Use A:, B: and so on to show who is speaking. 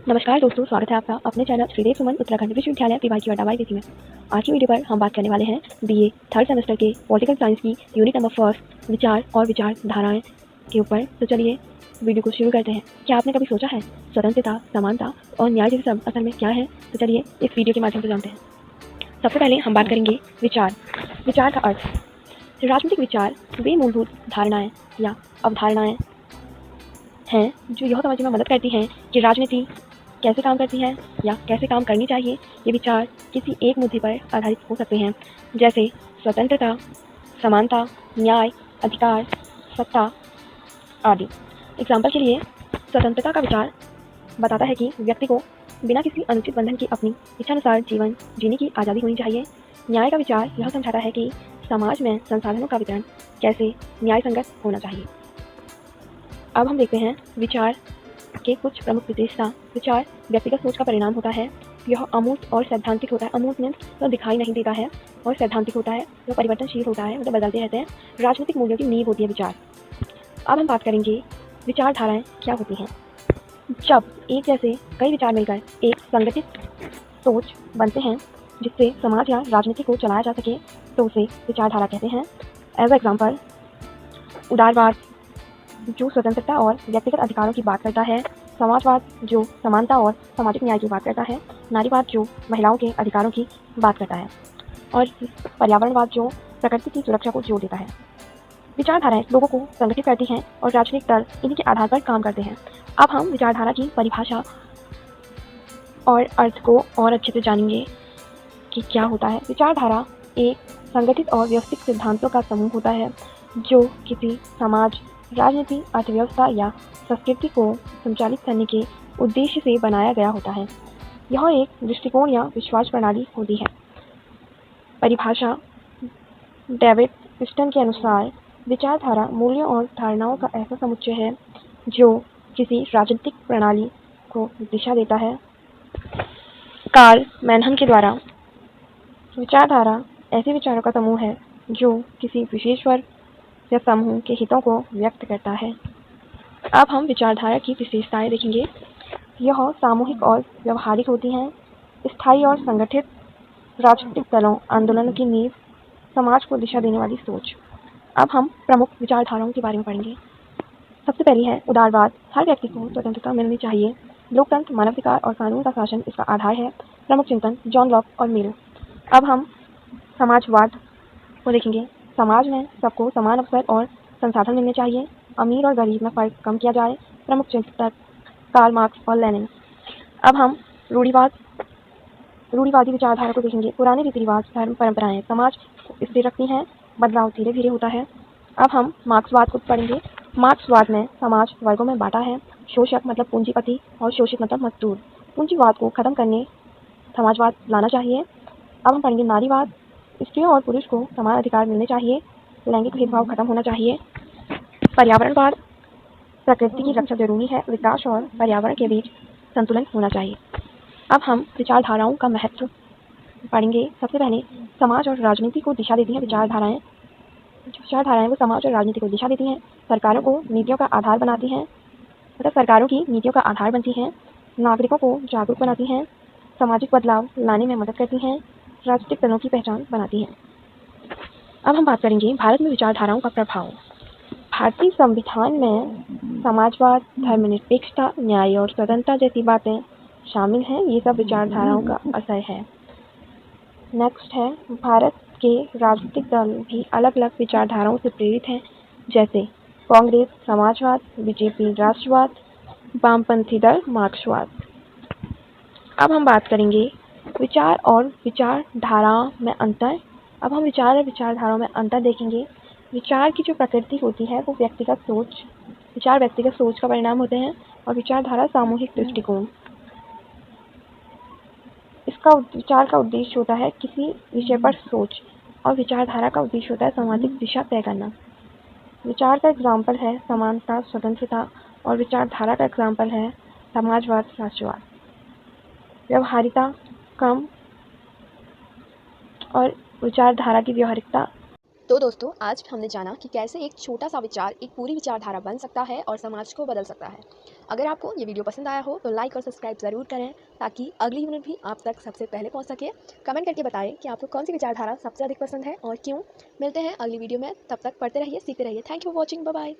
A: नमस्कार दोस्तों, स्वागत है आपका अपने चैनल श्रीदेव सुमन उत्तराखंड विश्वविद्यालय पीवाईक्यू अड्डा वाईपीसी में। आज की वीडियो पर हम बात करने वाले हैं बीए थर्ड सेमेस्टर के पॉलिटिकल साइंस की यूनिट नंबर फर्स्ट विचार और विचारधाराएं के ऊपर। तो चलिए वीडियो को शुरू करते हैं। क्या आपने कभी सोचा है स्वतंत्रता, समानता और न्याय जैसे शब्द असल में क्या है? तो चलिए इस वीडियो के माध्यम से जानते हैं। सबसे पहले हम बात करेंगे विचार। विचार का अर्थ। राजनीतिक विचार वे मूलभूत धारणाएं या अवधारणाएं हैं जो यह समझने में मदद करती हैं कि राजनीति कैसे काम करती है या कैसे काम करनी चाहिए। ये विचार किसी एक मुद्दे पर आधारित हो सकते हैं, जैसे स्वतंत्रता, समानता, न्याय, अधिकार, सत्ता आदि। एग्जाम्पल के लिए, स्वतंत्रता का विचार बताता है कि व्यक्ति को बिना किसी अनुचित बंधन के अपनी इच्छानुसार जीवन जीने की आज़ादी होनी चाहिए। न्याय का विचार यह समझाता है कि समाज में संसाधनों का वितरण कैसे न्याय संगत होना चाहिए। अब हम देखते हैं विचार के कुछ प्रमुख विशेषता। विचार व्यक्तिगत सोच का परिणाम होता है। यह अमूर्त और सैद्धांतिक होता है। अमूर्त मीन्स तो दिखाई नहीं देता है, और सैद्धांतिक होता है जो परिवर्तनशील होता है, मतलब बदलते रहते हैं। राजनीतिक मूल्यों की नींव होती है विचार। अब हम बात करेंगे विचारधाराएं क्या होती हैं। जब एक जैसे कई विचार मिलकर एक संगठित सोच बनते हैं जिससे समाज या राजनीति को चलाया जा सके, तो उसे विचारधारा कहते हैं। एज एग्जाम्पल, उदारवाद जो स्वतंत्रता और व्यक्तिगत अधिकारों की बात करता है, समाजवाद जो समानता और सामाजिक न्याय की बात करता है, नारीवाद जो महिलाओं के अधिकारों की बात करता है, और पर्यावरणवाद जो प्रकृति की सुरक्षा को जोर देता है। विचारधाराएं लोगों को संगठित करती हैं और राजनीतिक दल इन्हीं के आधार पर काम करते हैं। अब हम विचारधारा की परिभाषा और अर्थ को और अच्छे से जानेंगे कि क्या होता है। विचारधारा एक संगठित और व्यवस्थित सिद्धांतों का समूह होता है जो किसी समाज, राजनीति, अर्थव्यवस्था या संस्कृति को संचालित करने के उद्देश्य से बनाया गया होता है। यह एक दृष्टिकोण या विश्वास प्रणाली होती है। परिभाषा डेविड पिस्टन के अनुसार विचारधारा मूल्यों और धारणाओं का ऐसा समुच्चय है जो किसी राजनीतिक प्रणाली को दिशा देता है। कार्ल मैनहम के द्वारा विचारधारा ऐसे विचारों का समूह है जो किसी विशेष वर्ग या समूह के हितों को व्यक्त करता है। अब हम विचारधारा की विशेषताएं देखेंगे। यह सामूहिक और व्यवहारिक होती हैं। स्थायी और संगठित, राजनीतिक दलों, आंदोलनों की नींव, समाज को दिशा देने वाली सोच। अब हम प्रमुख विचारधाराओं के बारे में पढ़ेंगे। सबसे पहली है उदारवाद। हर व्यक्ति को स्वतंत्रता मिलनी चाहिए। लोकतंत्र, मानवाधिकार और कानून का शासन इसका आधार है। प्रमुख चिंतन जॉन लॉक और मिल। अब हम समाजवाद को देखेंगे। समाज में सबको समान अवसर और संसाधन मिलने चाहिए। अमीर और गरीब में फर्क कम किया जाए। प्रमुख चिंतक कार्ल मार्क्स और लेनिन। अब हम रूढ़िवादी विचारधारा को देखेंगे। पुराने रीति रिवाज, धर्म, परंपराएं समाज स्थिर रखती हैं, बदलाव धीरे धीरे होता है। अब हम मार्क्सवाद को पढ़ेंगे। मार्क्सवाद में समाज वर्गों में बांटा है। शोषक मतलब पूंजीपति और शोषित मतलब मजदूर। पूंजीवाद को खत्म करने समाजवाद लाना चाहिए। अब हम पढ़ेंगे नारीवाद। स्त्रियों और पुरुष को समान अधिकार मिलने चाहिए। लैंगिक भेदभाव खत्म होना चाहिए। पर्यावरणवाद, प्रकृति की रक्षा जरूरी है। विकास और पर्यावरण के बीच संतुलन होना चाहिए। अब हम विचारधाराओं का महत्व पढ़ेंगे। सबसे पहले समाज और राजनीति को दिशा देती हैं विचारधाराएं। विचारधाराएं वो समाज और राजनीति को दिशा देती हैं। सरकारों को नीतियों का आधार बनाती हैं, मतलब सरकारों की नीतियों का आधार बनती हैं। नागरिकों को जागरूक बनाती हैं। सामाजिक बदलाव लाने में मदद करती हैं। राजनीतिक दलों की पहचान बनाती हैं। अब हम बात करेंगे भारत में विचारधाराओं का प्रभाव। भारतीय संविधान में समाजवाद, धर्मनिरपेक्षता, न्याय और स्वतंत्रता जैसी बातें शामिल हैं। ये सब विचारधाराओं का असर है। नेक्स्ट है, भारत के राजनीतिक दल भी अलग अलग विचारधाराओं से प्रेरित हैं, जैसे कांग्रेस समाजवाद, बीजेपी राष्ट्रवाद, वामपंथी दल मार्क्सवाद। अब हम बात करेंगे विचार और विचारधाराओं में अंतर। अब हम विचार और विचारधाराओं में अंतर देखेंगे। विचार की जो प्रकृति होती है वो व्यक्तिगत सोच, विचार व्यक्तिगत सोच का परिणाम होते हैं, और विचारधारा सामूहिक दृष्टिकोण। इसका विचार का उद्देश्य होता है किसी विषय पर सोच, और विचारधारा का उद्देश्य होता है सामाजिक दिशा तय करना। विचार का एग्जाम्पल है समानता, स्वतंत्रता, और विचारधारा का एग्जाम्पल है समाजवाद, राष्ट्रवाद। व्यवहारिकता कम और विचारधारा की व्यवहारिकता।
B: तो दोस्तों, आज हमने जाना कि कैसे एक छोटा सा विचार एक पूरी विचारधारा बन सकता है और समाज को बदल सकता है।
A: अगर आपको ये वीडियो पसंद आया हो तो लाइक और सब्सक्राइब ज़रूर करें ताकि अगली यूनिट भी आप तक सबसे पहले पहुंच सके। कमेंट करके बताएं कि आपको कौन सी विचारधारा सबसे अधिक पसंद है और क्यों। मिलते हैं अगली वीडियो में, तब तक पढ़ते रहिए, सीखते रहिए। Thank you for watching, bye bye.